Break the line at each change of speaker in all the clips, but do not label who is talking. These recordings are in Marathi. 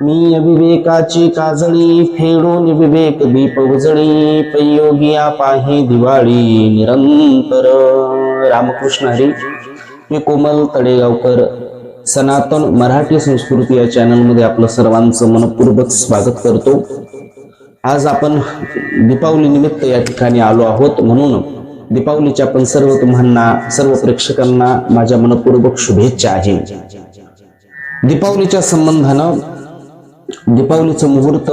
मी अविवेकाची काजळी फेडून विवेक दीप उजळी पैयोगिया पाही दिवाळी निरंतर। रामकृष्ण हरी। मी कोमल तडेगावकर सनातन मराठी संस्कृती या चॅनल मध्ये आपलं सर्वांचं मनपूर्वक स्वागत करतो। आज आपण दीपावली निमित्त या ठिकाणी आलो आहोत, म्हणून दीपावलीच्या आपण सर्व प्रेक्षकांना माझ्या मनपूर्वक शुभेच्छा आहे। दीपावलीच्या संबंधानं दीपावलीचं मुहूर्त,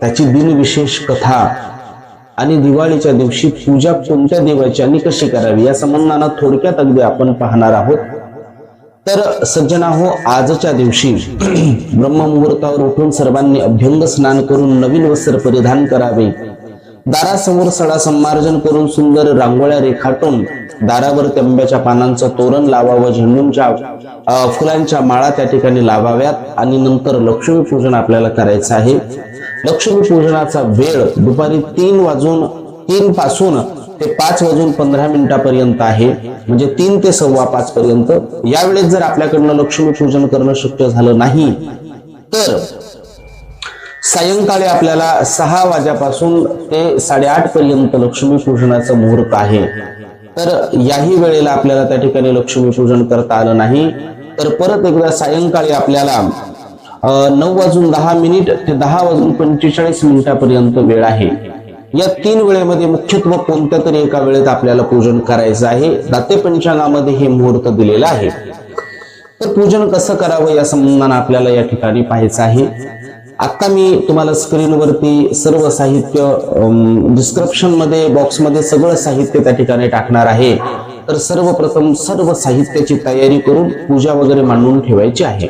त्याची दिनविशेष कथा आणि दिवाळीच्या दिवशी पूजा कोणत्या देवाची आणि कशी करावी या संबंधानं थोडक्यात अगदी आपण पाहणार आहोत। तर सज्जना हो, आजच्या दिवशी ब्रह्ममुहूर्तावर उठून सर्वांनी अभ्यंग स्नान करून नवीन वस्त्र परिधान करावे। दारासमोर सडा संमार्जन करून सुंदर रांगोळ्या रेखाटून दारावर तांब्याच्या पानांचं तोरण लावावं, झेंडूंच्या फुलांच्या माळा त्या ठिकाणी लावाव्यात आणि नंतर लक्ष्मी पूजन आपल्याला करायचं आहे। लक्ष्मी पूजनाचा वेळ दुपारी 3 पासून ते 5:15 पर्यंत आहे, म्हणजे 3 ते 5:15 पर्यंत। यावेळेस जर आपल्याकडनं लक्ष्मी पूजन करणं शक्य झालं नाही तर सायंकाळी आपल्याला 6 वाजल्यापासून ते 8:30 पर्यंत लक्ष्मी पूजनाचं मुहूर्त आहे। तर याही वेळेला आपल्याला त्या ठिकाणी लक्ष्मी पूजन करता आलं नाही तर परत एकदा सायंकाळी आपल्याला 9:10 ते 10:45 पर्यंत वेळ आहे। या 3 वेळेमध्ये मुख्यत्व कोणत्या तरी एका वेळेत आपल्याला पूजन करायचं आहे। दाते पंचांगामध्ये हे मुहूर्त दिलेलं आहे। तर पूजन कसं करावं या संबंधानं आपल्याला या ठिकाणी पाहायचं आहे। आता मी तुम्हाला स्क्रीनवरती सर्व साहित्य डिस्क्रिप्शन मध्ये बॉक्समध्ये सगळं साहित्य त्या ठिकाणी टाकणार आहे। तर सर्वप्रथम सर्व साहित्याची तयारी करून पूजा वगैरे मांडून ठेवायची आहे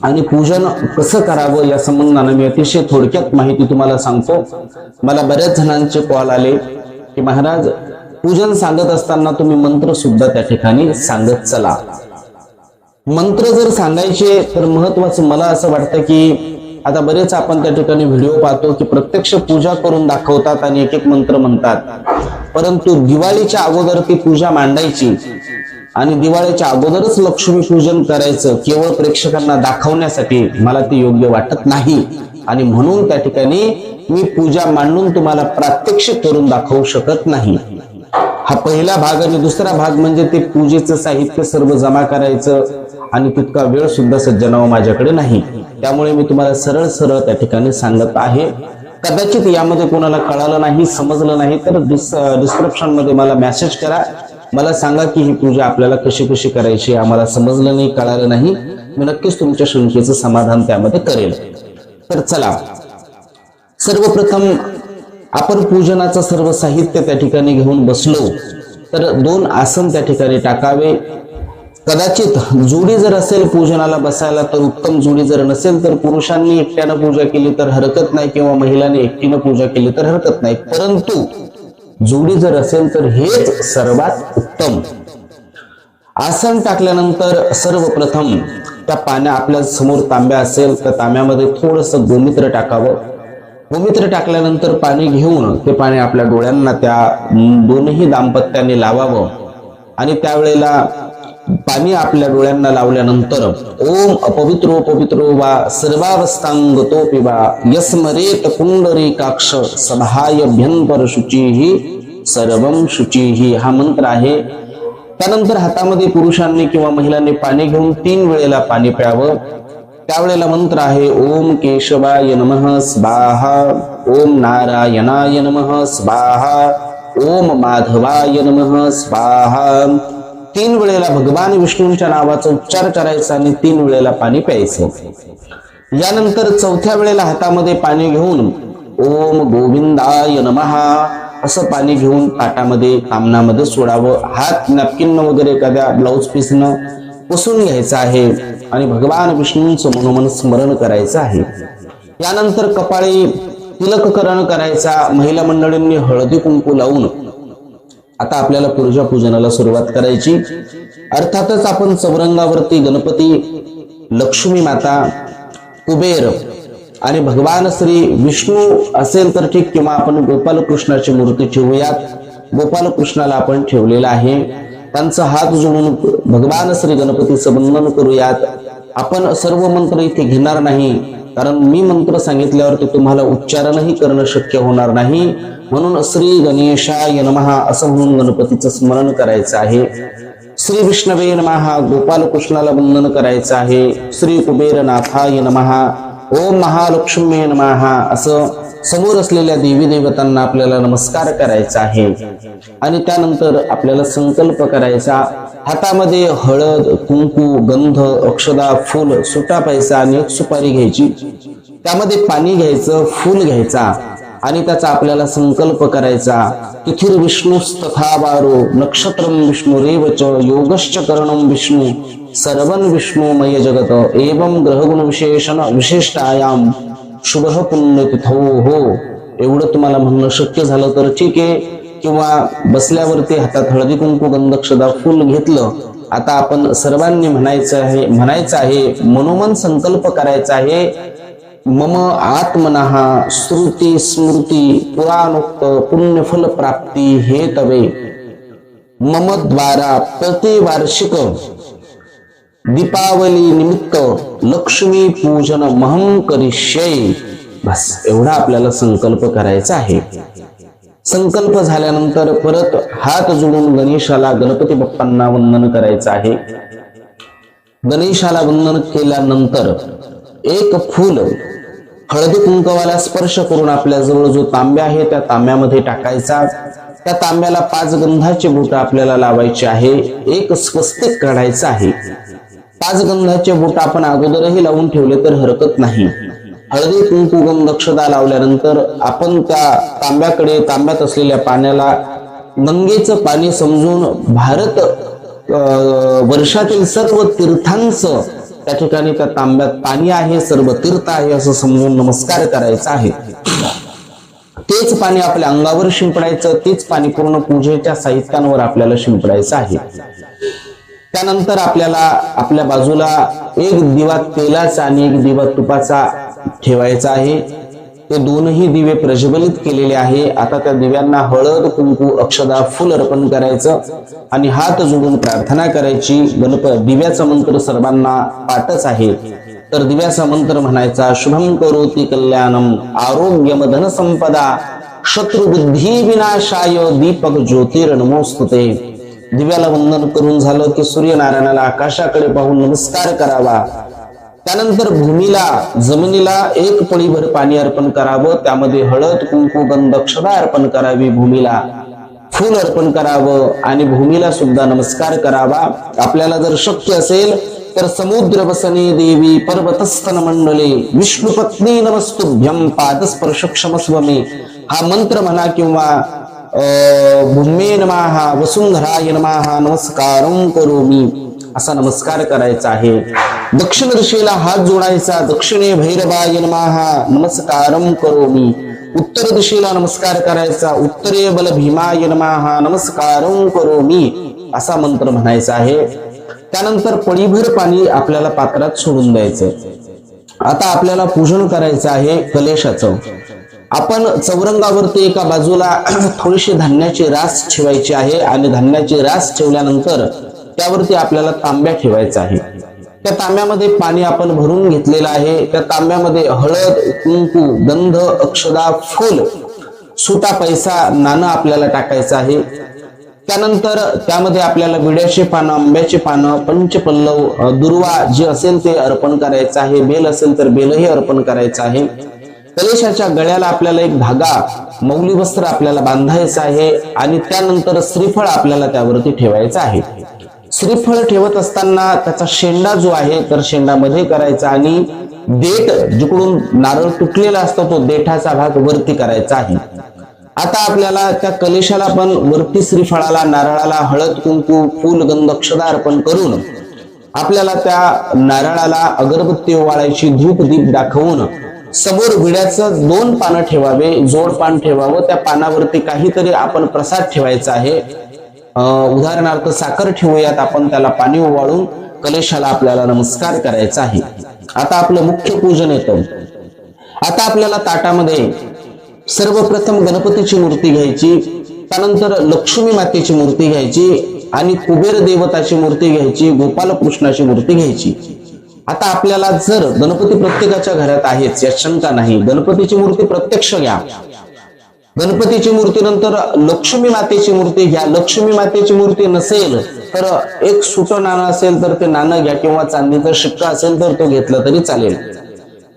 आणि पूजन कसं करावं या संबंधानं मी अतिशय थोडक्यात माहिती तुम्हाला सांगतो। मला बऱ्याच जणांचे कॉल आले की महाराज, पूजन सांगत असताना तुम्ही मंत्र सुद्धा त्या ठिकाणी सांगत चला। मंत्र जर सांगायचे तर महत्वाचं मला असं वाटतं की आता बरेच आपण त्या ठिकाणी व्हिडिओ पाहतो की प्रत्यक्ष पूजा करून दाखवतात आणि एक मंत्र म्हणतात, परंतु दिवाळीच्या अगोदर ती पूजा मांडायची आणि दिवाळीच्या अगोदरच लक्ष्मी पूजन करायचं केवळ प्रेक्षकांना दाखवण्यासाठी मला ते योग्य वाटत नाही आणि म्हणून त्या ठिकाणी मी पूजा मांडून तुम्हाला प्रात्यक्षिक करून दाखवू शकत नाही। हा पहिला भाग आणि दुसरा भाग म्हणजे ते पूजेचं साहित्य सर्व जमा करायचं आणि तितका वेळ सुद्धा सज्जनाव माझ्याकडे नाही, त्यामुळे मी तुम्हाला सरळ सरळ त्या ठिकाणी सांगत आहे। कदाचित यामध्ये कोणाला कळालं नाही, समजलं नाही तर डिस्क्रिप्शन मध्ये मला मेसेज करा, मला सांगा की ही पूजा आपल्याला कशी कशी करायची, आम्हाला समजलं नाही, कळालं नाही, मी नक्कीच तुमच्या शंकेचं समाधान त्यामध्ये करेल। तर चला, सर्वप्रथम आपण पूजनाचं सर्व साहित्य त्या ठिकाणी घेऊन बसलो तर 2 आसन त्या ठिकाणी टाकावे। कदाचित जोडी जर असेल पूजनाला बसायला तर उत्तम, जोडी जर नसेल तर पुरुषांनी एकट्यानं पूजा केली तर हरकत नाही किंवा महिलांनी एकटीनं पूजा केली तर हरकत नाही, परंतु जोडी जर असेल तर हेच सर्वात उत्तम। आसन टाकल्यानंतर सर्वप्रथम त्या पाण्या, आपल्या समोर तांब्या असेल तर तांब्यामध्ये थोडंसं गोमित्र टाकावं। गोमित्र टाकल्यानंतर पाणी घेऊन ते पाणी आपल्या डोळ्यांना त्या दोन्ही दाम्पत्याने लावावं आणि त्यावेळेला पाणी आपल्या डोळ्यांना लावल्यानंतर ओम अपवित्रो पवित्रो वा सर्वावस्थांगतो पिबा यस्मरेत पुंडरीकाक्ष सभायभ्यंतर शुचिहि सर्वं शुचिहि हा मंत्र आहे। त्यानंतर हातामध्ये पुरुषांनी किंवा महिलांनी पाणी घेऊन 3 वेळेला पाणी प्यावं। त्यावेळेला मंत्र आहे ओम केशवाय नमः स्वाहा, ओम नारायणाय नमः स्वाहा, ओम माधवाय नमः स्वाहा। 3 वेळेला भगवान विष्णूंच्या नावाचा उच्चार करायचा आणि 3 वेळेला पाणी प्यायचं। यानंतर 4थ्या वेळेला हातामध्ये पाणी घेऊन ओम गोविंदाय नमः असं पाणी घेऊन ताटामध्ये तामणामध्ये सोडावं। हात नॅपकिन वगैरे एखाद्या ब्लाउज पीसनं पुसून घ्यायचं आहे आणि भगवान विष्णूंचं मनोमन स्मरण करायचं आहे। यानंतर कपाळी तिलककरण करायचा। महिला मंडळींनी हळदी कुंकू लावून आता आपल्याला पूजनाला सुरुवात करायची। अर्थातच आपण चौरंगावरती गणपती, लक्ष्मी माता, कुबेर आणि भगवान श्री विष्णू असेल तर ठीक, किंवा आपण गोपालकृष्णाची मूर्ती ठेवूयात। गोपालकृष्णाला आपण ठेवलेला आहे, त्यांचा हात जोडून भगवान श्री गणपतीचं वंदन करूयात। आपण सर्व मंत्र इथे घेणार नाही, कारण मी मंत्र सांगितल्यावरती तुम्हाला उच्चारणही करणं शक्य होणार नाही. म्हणून श्री गणेशाय नमः असं म्हणून गणपतीचं स्मरण करायचं आहे. श्री विष्णवे नमः गोपालकृष्णाला वंदन करायचं आहे. श्री कुबेरनाथाय नमः, ओम महालक्ष्मी नमः असं समोर असलेल्या देवी देवतांना आपल्याला नमस्कार करायचा आहे. आणि त्यानंतर आपल्याला संकल्प करायचा, हातामध्ये हळद, कुंकू, गंध, अक्षदा, फूल, सुटा पैसा आणि एक सुपारी घ्यायची. त्यामध्ये पाणी घ्यायचं, फूल घ्यायचा आणि त्याचा आपल्याला संकल्प करायचा. तिथिर विष्णुस्तथा वारो नक्षत्रम विष्णुरेवच योगश्च करणम विष्णू सर्वन विष्णुमय जगत एवं ग्रहगुण विशेषण विशिष्टायाम शुभ पुण्यतिथो हो. एवढं तुम्हाला म्हणणं शक्य झालं तर ठीक आहे, किंवा बसल्यावरती हातात हळदी कुंकू गंध अक्षदा फूल घेतलं. आता आपण सर्वांनी म्हणायचं आहे मनोमन संकल्प करायचा आहे. मम आत्मनः श्रुती स्मृती पुराणोक्त पुण्यफल प्राप्ती हे तवे मम द्वारा प्रतिवार्षिक दीपावली निमित्त लक्ष्मी पूजन महं करिष्ये. बस एवढा आपल्याला संकल्प करायचा आहे. संकल्प झाल्यानंतर परत हात जोडून गणेशाला गणपती बाप्पांना वंदन करायचं आहे. गणेशाला वंदन केल्यानंतर एक फूल हळदी कुंकवाला स्पर्श करून आपल्या जवळ जो तांब्या आहे त्या तांब्यामध्ये टाकायचा. त्या तांब्याला 5 गंधाचे बोट आपल्याला लावायचे आहे. एक स्वस्तिक काढायचं आहे. 5 गंधाचे बोट आपण अगोदरही लावून ठेवले तर हरकत नाही. हळदी कुंकू गंध अक्षदा लावल्यानंतर आपण त्या तांब्याकडे, तांब्यात असलेल्या पाण्याला गंगेचं पाणी समजून भारत वर्षातील सर्व तीर्थांचं त्या ठिकाणी त्या तांब्यात पाणी आहे, सर्व तीर्थ आहे असं समजून नमस्कार करायचा आहे. तेच पाणी आपल्या अंगावर शिंपडायचं, तेच पाणी पूर्ण पूजेच्या साहित्यांवर आपल्याला शिंपडायचं आहे. त्यानंतर आपल्याला आपल्या बाजूला एक दिवा तेलाचा आणि एक दिवा तुपाचा ठेवायचा आहे. ते दोनही दिवे प्रज्वलित केलेले आहे. आता त्या दिव्यांना हळद कुंकू अक्षदा फुल अर्पण करायचं आणि हात जोडून प्रार्थना करायची. दिव्याचा मंत्र सर्वांना पाठच आहे, तर दिव्याचा मंत्र म्हणायचा. शुभम करोति कल्याणम आरोग्यम धन संपदा शत्रुबुद्धी विनाशाय दीपक ज्योतिर्नमोस्तुते. दिव्याला वंदन करून झालं की सूर्यनारायणाला आकाशाकडे पाहून नमस्कार करावा. त्यानंतर भूमीला, जमिनीला एक पळीभर पाणी अर्पण करावं. त्यामध्ये हळद कुंकू गंध अक्षदा अर्पण करावी, भूमीला फूल अर्पण करावं आणि भूमीला सुद्धा नमस्कार करावा. आपल्याला जर शक्य असेल तर समुद्र वसने देवी पर्वतस्थन मंडले विष्णुपत्नी नमस्तुभ्यम पादस्पर्श क्षमस्व मे हा मंत्र म्हणा, किंवा भूमे नमः वसुंधराय नमः नमस्कारं करोमि असा नमस्कार करायचा आहे. दक्षिण दिशेला हात जोडायचा. दक्षिणे भैरवाय नमः नमस्कारं करोमि. उत्तर दिशेला नमस्कार करायचा. उत्तरे बल भीमाय नमः नमस्कारं करोमि असा मंत्र म्हणायचा आहे. त्यानंतर पळीभर पाणी आपल्याला पात्रात सोडून द्यायचं. आता आपल्याला पूजन करायचं आहे कलेशाचं. आपण चौरंगावरती एका बाजूला थोडीशी धान्याची रास ठेवायची आहे आणि धान्याची रास ठेवल्यानंतर त्यावरती आपल्याला तांब्या ठेवायचा आहे. त्या तांब्यामध्ये पाणी आपण भरून घेतलेलं आहे. त्या तांब्यामध्ये हळद कुंकू गंध अक्षदा फूल सुटा पैसा नाणं आपल्याला टाकायचं आहे. त्यानंतर त्यामध्ये आपल्याला विड्याचे पानं, आंब्याचे पानं, पंचपल्लव, दुर्वा जे असेल ते अर्पण करायचं आहे. बेल असेल तर बेलही अर्पण करायचं आहे. कलशाच्या गळ्याला आपल्याला एक धागा, मौली वस्त्र आपल्याला बांधायचं आहे आणि त्यानंतर श्रीफळ आपल्याला त्यावरती ठेवायचं आहे. श्रीफळ ठेवत असताना त्याचा शेंडा जो आहे तर शेंडामध्ये करायचा आणि देठ जिकडून नारळ तुटलेला असतो तो देठाचा भाग वरती करायचा आहे. आता आपल्याला त्या कलेशाला पण वरती श्रीफळाला नारळाला हळद कुंकू फूल गंध अक्षदा अर्पण करून आपल्याला त्या नारळाला अगरबत्ती ओवाळायची, धूप दीप दाखवून समोर विड्याचं 2 पानं ठेवावे, जोड पान ठेवावं. त्या पानावरती काहीतरी आपण प्रसाद ठेवायचा आहे. उदाहरणार्थ साखर ठेवूयात आपण, त्याला पाणी ओवाळून कलेशाला आपल्याला नमस्कार करायचा आहे. आता आपलं मुख्य पूजन येतं. आता आपल्याला ताटामध्ये सर्वप्रथम गणपतीची मूर्ती घ्यायची, त्यानंतर लक्ष्मी मातेची मूर्ती घ्यायची आणि कुबेर देवताची मूर्ती घ्यायची, गोपालकृष्णाची मूर्ती घ्यायची. आता आपल्याला जर गणपती प्रत्येकाच्या घरात आहेच यात शंका नाही, गणपतीची मूर्ती प्रत्यक्ष घ्या, गणपतीची मूर्ती नंतर लक्ष्मी मातेची मूर्ती घ्या, लक्ष्मी मातेची मूर्ती नसेल तर एक सुटं नाणं असेल तर ते नाणं घ्या, किंवा चांदीचा शिक्का असेल तर तो घेतला तरी चालेल.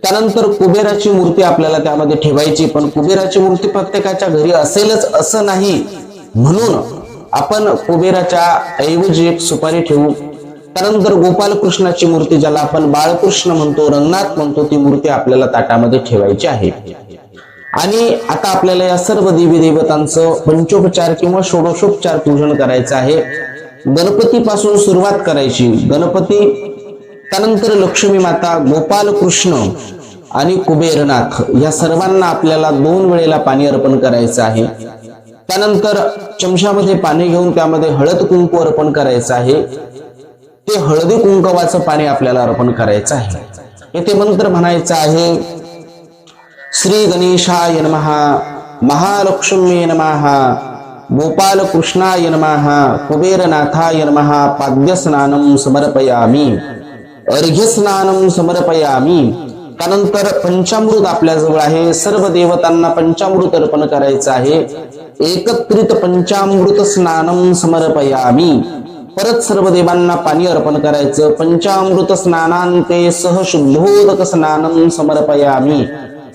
त्यानंतर कुबेराची मूर्ती आपल्याला त्यामध्ये ठेवायची, पण कुबेराची मूर्ती प्रत्येकाच्या घरी असेलच असं नाही, म्हणून आपण कुबेराच्या ऐवजी एक सुपारी ठेवू. त्यानंतर गोपालकृष्णाची मूर्ती, ज्याला आपण बाळकृष्ण म्हणतो, रंगनाथ म्हणतो, ती मूर्ती आपल्याला ताटामध्ये ठेवायची आहे. आणि आता आपल्याला या सर्व देवी देवतांचं पंचोपचार किंवा षोडशोपचार पूजन करायचं आहे. गणपतीपासून सुरुवात करायची. गणपती, त्यानंतर लक्ष्मी माता, गोपालकृष्ण आणि कुबेरनाथ या सर्वांना आपल्याला 2 वेळेला पाणी अर्पण करायचं आहे. त्यानंतर चमच्यामध्ये पाणी घेऊन त्यामध्ये हळद कुंकू अर्पण करायचं आहे. ते हळदी कुंकवाचं पाणी आपल्याला अर्पण करायचं आहे. येथे मंत्र म्हणायचा आहे, श्री गणेशाय नमः, महालक्ष्मी नमः, गोपालकृष्णाय नमः, कुबेरनाथाय नमः, पाद्यस्नानं समर्पयामी, अर्घ्यस्नानं समर्पयामी. त्यानंतर पंचामृत आपल्या जवळ आहे, सर्व देवतांना पंचामृत अर्पण करायचं आहे. एकत्रित पंचामृत स्नानं समर्पयामी. परत सर्व देवांना पाणी अर्पण करायचं. पंचामृत स्नानांते सह शुद्धोदक स्नानं समर्पयामी.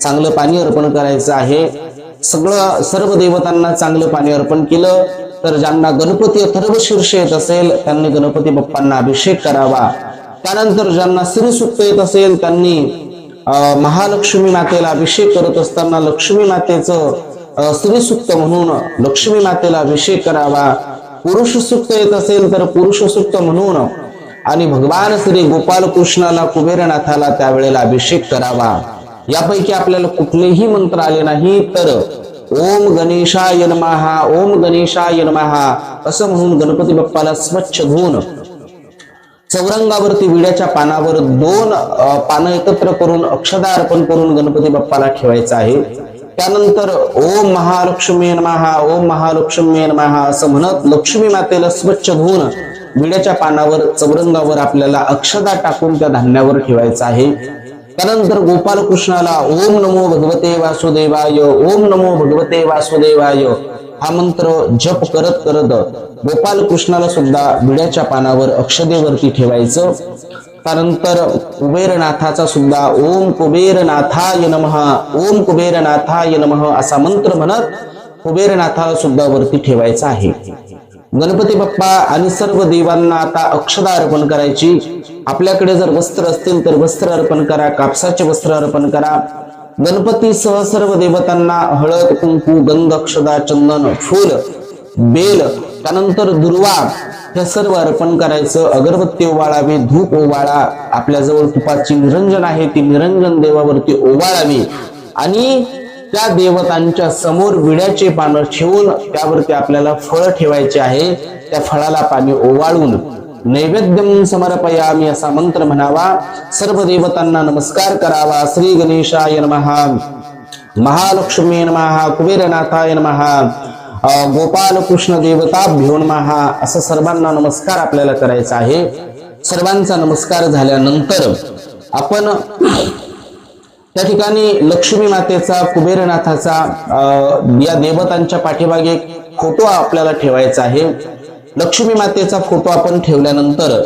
चांगलं पाणी अर्पण करायचं आहे. सर्व देवतांना चांगलं पाणी अर्पण केलं तर ज्यांना गणपती अथर्व शीर्ष येत असेल त्यांनी गणपती बाप्पांना अभिषेक करावा. त्यानंतर ज्यांना श्रीसूक्त येत असेल त्यांनी महालक्ष्मी मातेला अभिषेक करत असताना लक्ष्मी मातेचं श्रीसूक्त म्हणून लक्ष्मी मातेला अभिषेक करावा. पुरुष सूक्त येत असेल तर पुरुष सूक्त म्हणून आणि भगवान श्री गोपालकृष्णाला, कुबेरनाथाला त्यावेळेला अभिषेक करावा. यापैकी आपल्याला कुठलेही मंत्र आले नाही तर ओम गणेशाय नमः, ओम गणेशाय नमः असं म्हणून गणपती बाप्पाला स्वच्छ धुवून चौरंगावरती विड्याच्या पानावर 2 पानं एकत्र करून अक्षदा अर्पण करून गणपती बाप्पाला ठेवायचं आहे. त्यानंतर ओम महालक्ष्मी नमः, ओम महालक्ष्मी नमः असं म्हणत लक्ष्मी मातेला स्वच्छ धुवून विड्याच्या पानावर चौरंगावर आपल्याला अक्षदा टाकून त्या धान्यावर ठेवायचं आहे. त्यानंतर गोपालकृष्णाला ओम नमो भगवते वासुदेवाय, ओम नमो भगवते वासुदेवाय हा मंत्र जप करत करत गोपालकृष्णाला सुद्धा विड्याच्या पानावर अक्षदेवरती ठेवायचं. त्यानंतर कुबेरनाथाचा सुद्धा ओम कुबेरनाथाय नमः, ओम कुबेरनाथाय नमः असा मंत्र म्हणत कुबेरनाथाला सुद्धा वरती ठेवायचा आहे. गणपती बाप्पा आणि सर्व देवांना आता अक्षदा अर्पण करायची. आपल्याकडे जर वस्त्र असतील तर वस्त्र अर्पण करा, कापसाचे वस्त्र अर्पण करा. गणपतीसह सर्व देवतांना हळद कुंकू गंध अक्षदा चंदन फूल बेल त्यानंतर दुर्वा हे सर्व अर्पण करायचं. अगरबत्ती ओवाळावी, धूप ओवाळा. आपल्याजवळ तुपाची निरंजन आहे ती निरंजन देवावरती ओवाळावी आणि त्या देवतांच्या समोर विड्याचे पानं ठेवून त्यावरती आपल्याला फळ ठेवायचे आहे. त्या फळाला पाणी ओवाळून नैवेद्यम समर्पयामी असा मंत्र म्हणावा. सर्व देवतांना नमस्कार करावा. श्री गणेशाय नमः, महालक्ष्मी नमः, कुबेरनाथाय नमः, गोपालकृष्ण देवताभ्यो नमः असं सर्वांना नमस्कार आपल्याला करायचा आहे. सर्वांचा नमस्कार झाल्यानंतर आपण त्या ठिकाणी लक्ष्मी मातेचा, कुबेरनाथाचा या देवतांच्या पाठीमागे फोटो आपल्याला ठेवायचा आहे. लक्ष्मी मातेचा फोटो आपण ठेवल्यानंतर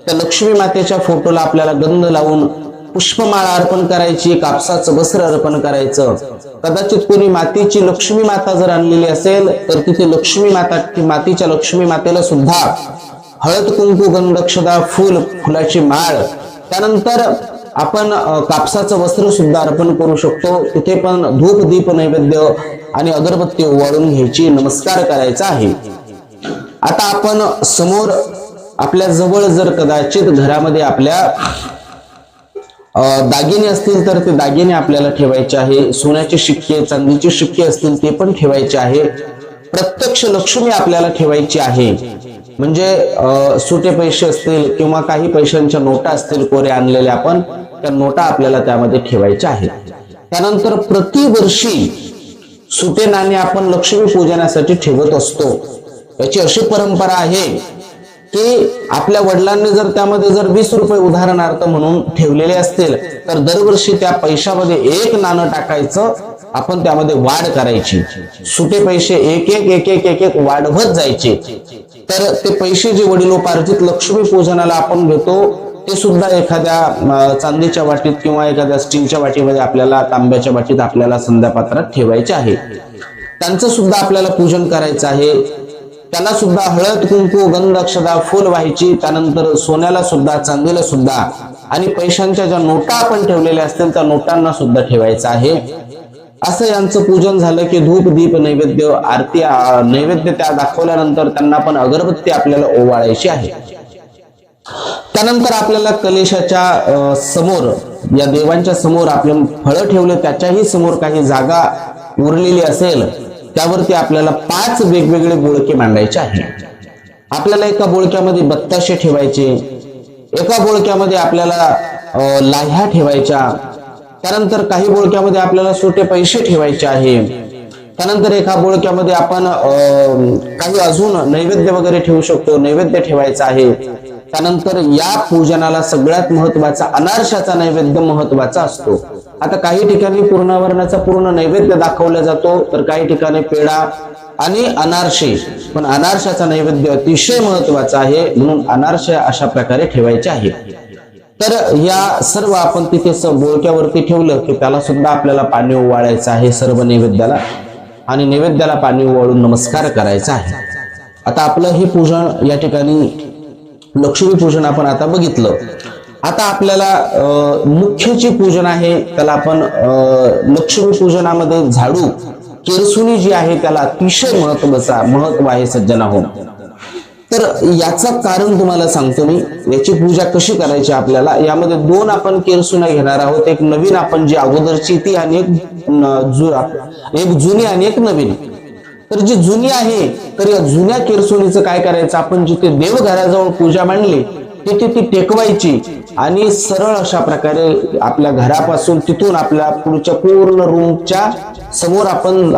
त्या लक्ष्मी मातेच्या फोटोला आपल्याला गंध लावून पुष्पमाळा अर्पण करायची, कापसाचं वस्त्र अर्पण करायचं. कदाचित कोणी मातीची लक्ष्मी माता जर आणलेली असेल तर तिथे लक्ष्मी माता मातीच्या लक्ष्मी मातेला सुद्धा हळद कुंकू गंध अक्षदा फूल फुलाची माळ त्यानंतर आपण कापसाचं वस्त्र सुद्धा अर्पण करू शकतो. तिथे पण धूप दीप नैवेद्य आणि अगरबत्ती ओवाळून घ्यायची, नमस्कार करायचा आहे. आता आपण समोर आपल्या जवळ जर कदाचित घरामध्ये आपल्या दागिने असतील तर ते दागिने आपल्याला ठेवायचे आहे. सोन्याचे शिक्के चांदीचे शिक्के असतील ते पण ठेवायचे आहे. प्रत्यक्ष लक्ष्मी आपल्याला ठेवायची आहे. म्हणजे सुटे पैसे असतील किंवा काही पैशांच्या नोटा असतील कोरे आणलेल्या आपण त्या नोटा आपल्याला त्यामध्ये ठेवायच्या आहेत. त्यानंतर प्रतिवर्षी सुटे नाणे आपण लक्ष्मी पूजनासाठी ठेवत असतो. याची अशी परंपरा आहे की आपल्या वडिलांनी जर त्यामध्ये जर 20 रुपये उदाहरणार्थ म्हणून ठेवलेले असतील तर दरवर्षी त्या पैशामध्ये एक नाणं टाकायचं, आपण त्यामध्ये वाढ करायची, सुटे पैसे एक एक एक एक एक एक वाढवत जायचे. तर ते पैसे जे वडिलोपार्जित लक्ष्मी पूजनाला आपण घेतो ते सुद्धा एखाद्या चांदीच्या वाटीत किंवा एखाद्या स्टीलच्या वाटीमध्ये आपल्याला, तांब्याच्या वाटीत आपल्याला संध्यापात्रात ठेवायचे आहे. त्यांचं सुद्धा आपल्याला पूजन करायचं आहे. त्याला सुद्धा हळद कुंकू गंध अक्षता फुल व्हायची. त्यानंतर सोन्याला सुद्धा, चांदीला सुद्धा आणि पैशांच्या ज्या नोटा आपण ठेवलेल्या असतील त्या नोटांना सुद्धा ठेवायचं आहे. असं यांचं पूजन झालं की धूप दीप नैवेद्य आरती नैवेद्य त्या दाखवल्यानंतर त्यांना पण अगरबत्ती आपल्याला ओवाळायची आहे. त्यानंतर आपल्याला कलेशाच्या समोर, या देवांच्या समोर आपले फळं ठेवले त्याच्याही समोर काही जागा उरलेली असेल त्यावरती आपल्याला 5 वेगवेगळे बोळके मांडायचे आहे. आपल्याला एका बोळक्यामध्ये बत्ताशे ठेवायचे, एका बोळक्यामध्ये आपल्याला लाह्या ठेवायच्या, त्यानंतर काही बोळक्यामध्ये आपल्याला सुटे पैसे ठेवायचे आहे, त्यानंतर एका बोळक्यामध्ये आपण काही अजून नैवेद्य वगैरे ठेवू शकतो, नैवेद्य ठेवायचा आहे. त्यानंतर या पूजनाला सगळ्यात महत्वाचा अनारशाचा नैवेद्य महत्वाचा असतो. आता काही ठिकाणी पूर्णावरणाचा पूर्ण नैवेद्य दाखवला जातो, तर काही ठिकाणी पेढा आणि अनारसे, पण अनारशाचा नैवेद्य अतिशय महत्वाचा आहे म्हणून अनारसे अशा प्रकारे ठेवायचे आहे. तर या सर्व आपण तिथे बोळक्यावरती ठेवलं की त्याला सुद्धा आपल्याला पाणी ओवाळायचं आहे सर्व नैवेद्याला, आणि नैवेद्याला पाणी ओवाळून नमस्कार करायचा आहे. आता आपलं हे पूजन या ठिकाणी लक्ष्मी पूजन आपण आता बघितलं. आता आपल्याला मुख्य जे पूजन आहे त्याला आपण लक्ष्मी पूजनामध्ये झाडू केरसुणी जी आहे त्याला अतिशय महत्व आहे सज्जनाहो. तर याचं कारण तुम्हाला सांगतो मी, याची पूजा कशी करायची आपल्याला. यामध्ये 2 आपण केरसुण्या घेणार आहोत, एक नवीन आपण जी अगोदरची ती आणि एक जुनी आणि एक नवीन. तर जी जुनी आहे तर या जुन्या केरसुणीचं काय करायचं, आपण जिथे देवघराजवळ पूजा मांडली तिथे ती टेकवायची आणि सरळ अशा प्रकारे आपल्या घरापासून तिथून आपल्या पुढच्या पूर्ण रूमच्या समोर आपण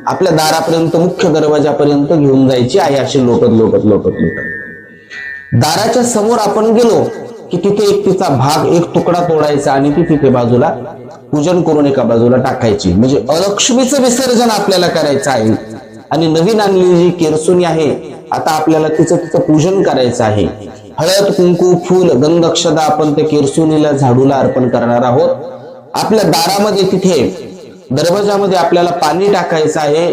आपल्या दारापर्यंत, मुख्य दरवाजापर्यंत घेऊन जायची आहे. अशी लोटत लोटत लोटत लोटत दाराच्या समोर आपण गेलो की तिथे एक तिचा भाग, एक तुकडा तोडायचा आणि ती तिथे बाजूला पूजन करून एका बाजूला टाकायची. म्हणजे अलक्ष्मीचं विसर्जन आपल्याला करायचं आहे. आणि नवीन आणलेली जी केरसुणी आहे आता आपल्याला तिचं पूजन करायचं आहे. हळद कुंकू फूल गंध अक्षता आपण त्या केरसुणीला झाडूला अर्पण करणार आहोत. आपल्या दारामध्ये तिथे दरवाजामध्ये आपल्याला पाणी टाकायचं आहे.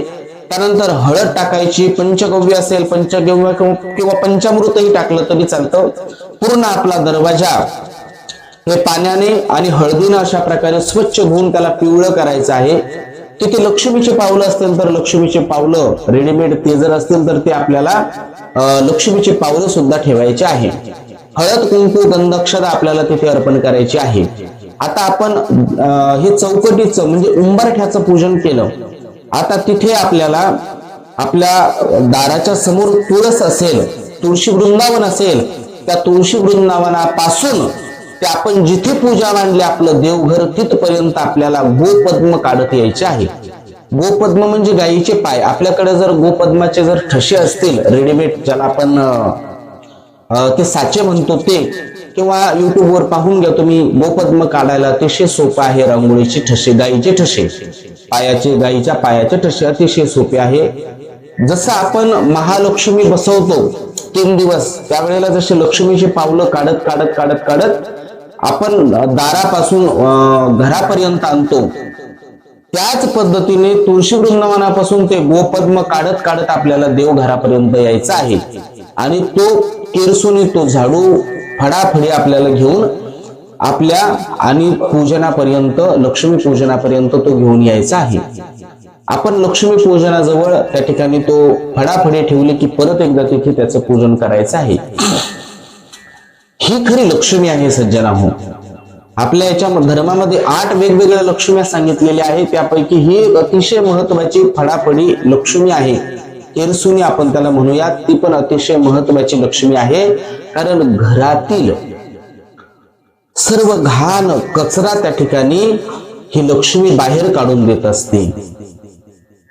त्यानंतर हळद टाकायची, पंचगव्य असेल पंचगव्य किंवा पंचामृतही टाकलं तरी चालतं. पूर्ण आपला दरवाजा हे पाण्याने आणि हळदीने अशा प्रकारे स्वच्छ धुवून त्याला पिवळं करायचं आहे. तिथे लक्ष्मीचे पावलं असतील तर लक्ष्मीचे पावलं रेडीमेड ते जर असतील तर ते आपल्याला लक्ष्मीचे पावलं सुद्धा ठेवायचे आहे. हळद कुंकू गंधक्षता आपल्याला तिथे अर्पण करायची आहे. आता आपण हे चौकटीचं म्हणजे उंबरठ्याचं पूजन केलं. आता तिथे आपल्याला आपल्या दाराच्या समोर तुळस असेल, तुळशी वृंदावन असेल, त्या तुळशी वृंदावनापासून ते आपण जिथे पूजा मांडली आपलं देवघर तिथपर्यंत आपल्याला गोपद्म काढत यायचे आहे. गोपद्म म्हणजे गायीचे पाय. आपल्याकडे जर गोपद्माचे जर ठसे असतील रेडीमेड, ज्याला आपण ते साचे म्हणतो ते, किंवा युट्यूबवर पाहून घ्या तुम्ही, गोपद्म काढायला अतिशय सोपं आहे. रांगोळीचे ठसे, गायीचे ठसे, पायाचे, गायीच्या पायाचे ठसे अतिशय सोपे आहे. जसं आपण महालक्ष्मी बसवतो 3 दिवस, त्यावेळेला जसे लक्ष्मीची पावलं काढत काढत काढत काढत आपण दारापासून घरापर्यंत आणतो, त्याच पद्धतीने तुळशी वृंदावनापासून ते गोपद्म काढत काढत आपल्याला देवघरापर्यंत यायचं आहे. आणि तो केरसुनी, तो झाडू फडाफडी आपल्याला घेऊन आपल्या आणि पूजनापर्यंत, लक्ष्मी पूजनापर्यंत तो घेऊन यायचा आहे. आपण लक्ष्मी पूजनाजवळ त्या ठिकाणी तो फडाफडी ठेवले की परत एकदा तिथे त्याचं पूजन करायचं आहे. ही खरी लक्ष्मी आहे सज्जनांनो. आपल्या याच्या धर्मामध्ये 8 वेगवेगळ्या लक्ष्म्या सांगितलेल्या आहेत. त्यापैकी ही एक अतिशय महत्वाची फडाफडी लक्ष्मी आहे. केरसुनी आपण त्याला म्हणूयात, ती पण अतिशय महत्वाची लक्ष्मी आहे. कारण घरातील सर्व घाण कचरा त्या ठिकाणी ही लक्ष्मी बाहेर काढून देत असते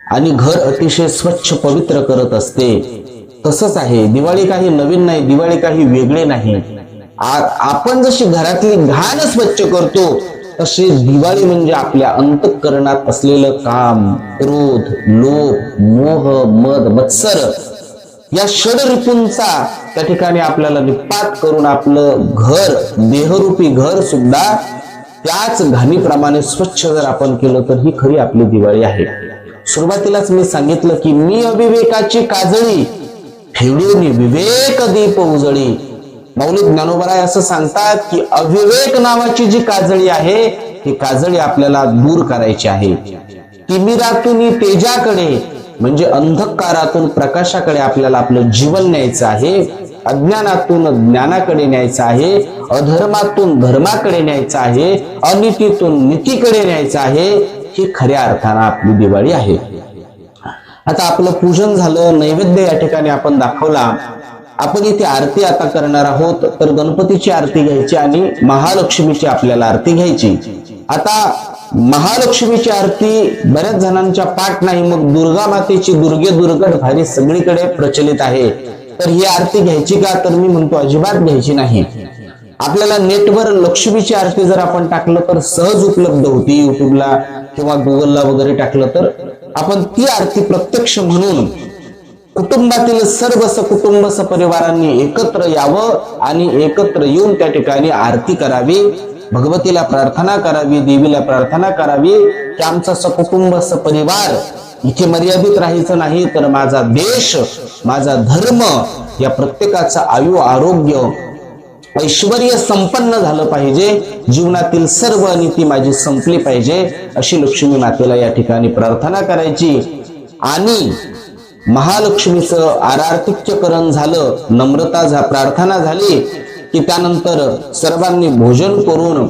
आणि घर अतिशय स्वच्छ पवित्र करत असते. तसंच आहे. दिवाळी काही नवीन नाही, दिवाळी काही वेगळे नाही. आपण जशी घरातली घाण स्वच्छ करतो तशी दिवाळी म्हणजे आपल्या अंतःकरणात असलेलं काम, क्रोध, लोभ, मोह, मद, मत्सर या षड ऋतूंचा त्या ठिकाणी आपल्याला निपात करून आपलं घर, देहरूपी घर सुद्धा त्याच घाणीप्रमाणे स्वच्छ जर आपण केलं तर ही खरी आपली दिवाळी आहे. सुरुवातीलाच मी सांगितलं की मी अविवेकाची काजळी फेडून विवेक दीप उजळी. माऊली ज्ञानोबराय असं सांगतात की अविवेक नावाची जी काजळी आहे ती काजळी आपल्याला दूर करायची आहे. तिमिरातून तेजाकडे म्हणजे अंधकारातून प्रकाशाकडे आपल्याला आपलं जीवन न्यायचं आहे. अज्ञानातून ज्ञानाकडे न्यायचं आहे, अधर्मातून धर्माकडे न्यायचं आहे, अनितीतून नीतीकडे न्यायचं आहे. ही खऱ्या अर्थानं आपली दिवाळी आहे. आता आपलं पूजन झालं, नैवेद्य या ठिकाणी आपण दाखवला. आपण इथे आरती आता करणार आहोत. तर गणपतीची आरती घ्यायची आणि महालक्ष्मीची आपल्याला आरती घ्यायची. आता महालक्ष्मीची आरती बऱ्याच जणांच्या पाठ नाही. मग दुर्गा मातेची दुर्गे दुर्गट भारी सगळीकडे प्रचलित आहे. तर ही आरती घ्यायची का? तर मी म्हणतो अजिबात घ्यायची नाही. आपल्याला नेटवर लक्ष्मीची आरती जर आपण टाकलं तर सहज उपलब्ध होती. युट्यूबला किंवा गुगलला वगैरे टाकलं तर आपण ती आरती प्रत्यक्ष म्हणून कुटुंबातील सर्व सकुटुंब सपरिवारांनी एकत्र यावं आणि एकत्र येऊन त्या ठिकाणी आरती करावी, भगवतीला प्रार्थना करावी, देवीला प्रार्थना करावी की आमचा सकुटुंब सपरिवार इथे मर्यादित राहायचं नाही, तर माझा देश, माझा धर्म या प्रत्येकाचं आयु आरोग्य ऐश्वर्य संपन्न झालं पाहिजे. जीवनातील सर्व अनिती माझी संपली पाहिजे अशी लक्ष्मी मातेला या ठिकाणी प्रार्थना करायची. आणि महालक्ष्मीचं आरार्तिक्यकरण झालं, नम्रता प्रार्थना झाली की त्यानंतर सर्वांनी भोजन करून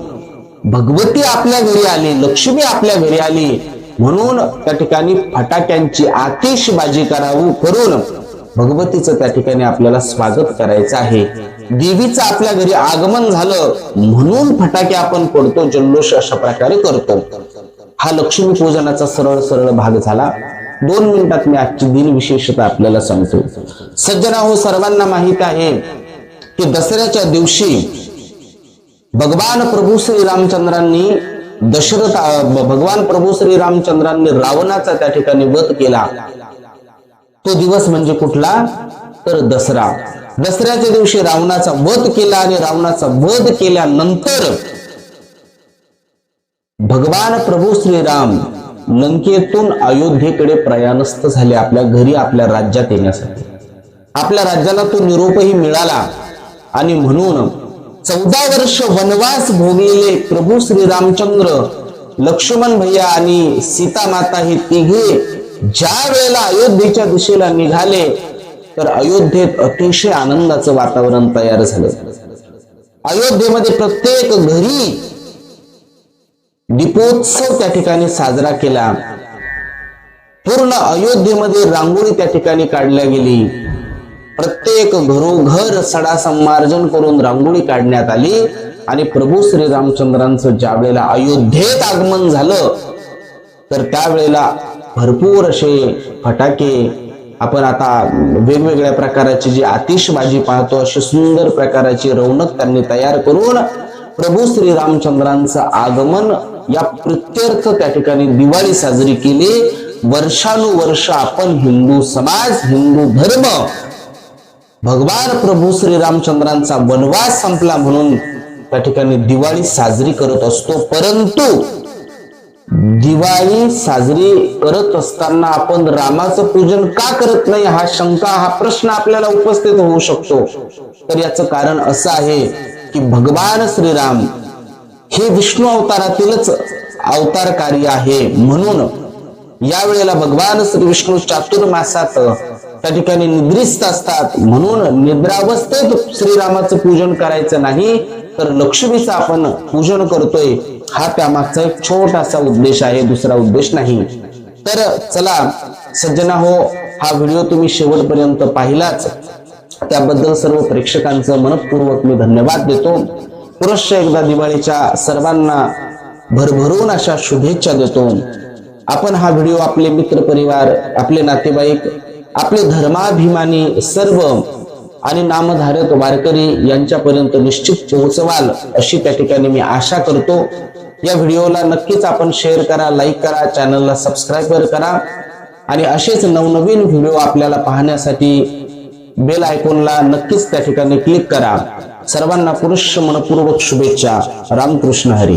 भगवती आपल्या घरी आली, लक्ष्मी आपल्या घरी आली म्हणून त्या ठिकाणी फटाक्यांची आतिषबाजी करून भगवतीचं त्या ठिकाणी आपल्याला स्वागत करायचं आहे. देवीचं आपल्या घरी आगमन झालं म्हणून फटाके आपण फोडतो, जल्लोष अशा प्रकारे करतो. हा लक्ष्मी पूजनाचा सरळ सरळ भाग झाला. 2 मिनिटात मी आजची दिन विशेषता आपल्याला सांगतो. सज्जनाहो, सर्वांना माहित आहे की दसऱ्याच्या दिवशी भगवान प्रभू श्री रामचंद्रांनी रावणाचा त्या ठिकाणी वध केला. तो दिवस म्हणजे कुठला? तर दसरा. दसऱ्याच्या दिवशी रावणाचा वध केला आणि रावणाचा वध केल्यानंतर भगवान प्रभू श्रीराम लंकेतून अयोध्येकडे प्रयाणस्थ झाले, आपल्या घरी, आपल्या राज्यात येण्यासाठी. आपल्या राज्याला तो निरोपही मिळाला आणि म्हणून 14 वर्ष वनवास भोगलेले प्रभू श्री रामचंद्र, लक्ष्मण भैया आणि सीता माता हे तिघे ज्या वेळेला अयोध्येच्या दिशेला निघाले तर अयोध्येत अतिशय आनंदाचं वातावरण तयार झालं. अयोध्येमध्ये प्रत्येक घरी दीपोत्सव त्या ठिकाणी साजरा केला. पूर्ण अयोध्येमध्ये रांगोळी त्या ठिकाणी काढल्या गेली. प्रत्येक घरोघर सडा संमार्जन करून रांगोळी काढण्यात आली आणि प्रभू श्री रामचंद्रांचं ज्या वेळेला अयोध्येत आगमन झालं तर त्यावेळेला भरपूर असे फटाके, आपण आता वेगवेगळ्या प्रकारची जी आतिषबाजी पाहतो अशी सुंदर प्रकारची रौनक त्यांनी तयार करून प्रभू श्री रामचंद्रांचं आगमन या प्रित्यर्थ त्या ठिकाणी दिवाळी साजरी केली. वर्षानुवर्ष आपण हिंदू समाज, हिंदू धर्म भगवान प्रभू श्री रामचंद्रांचा वनवास संपला म्हणून त्या ठिकाणी दिवाळी साजरी करत असतो. परंतु दिवाळी साजरी करत असताना आपण रामाचं पूजन का करत नाही, हा शंका, हा प्रश्न आपल्याला उपस्थित होऊ शकतो. तर याचं कारण असं आहे की भगवान श्रीराम हे विष्णू अवतारातीलच अवतार कार्य आहे. म्हणून यावेळेला भगवान श्री विष्णू चातुर्मासात त्या ठिकाणी निद्रिस्त असतात. म्हणून निद्रावस्थेत श्रीरामाचं पूजन करायचं नाही तर लक्ष्मीचं आपण पूजन करतोय, हा त्यामागचा एक छोटासा उद्देश आहे, दुसरा उद्देश नाही. तर चला सज्जना हो, हा व्हिडिओ तुम्ही शेवटपर्यंत पाहिलाच त्याबद्दल सर्व प्रेक्षकांचं मनपूर्वक मी धन्यवाद देतो. पुनश्च एकदा दिवाळीच्या सर्वांना भरभरून अशा शुभेच्छा देतो. आपण हा व्हिडिओ आपले मित्र परिवार, आपले नातेवाईक आपले धर्माभिमानी सर्व आणि नामधारक वारकरी यांच्यापर्यंत निश्चित पोहोचवाल अशी त्या ठिकाणी मी आशा करतो। या व्हिडिओला नक्कीच आपण शेअर करा, लाईक करा, चॅनलला सबस्क्राईब करा आणि असेच नवनवीन व्हिडिओ आपल्याला पाहण्यासाठी बेल आयकॉनला नक्कीच त्या ठिकाणी क्लिक करा। सर्वांना पुरुष मनपूर्वक शुभेच्छा। रामकृष्ण हरी।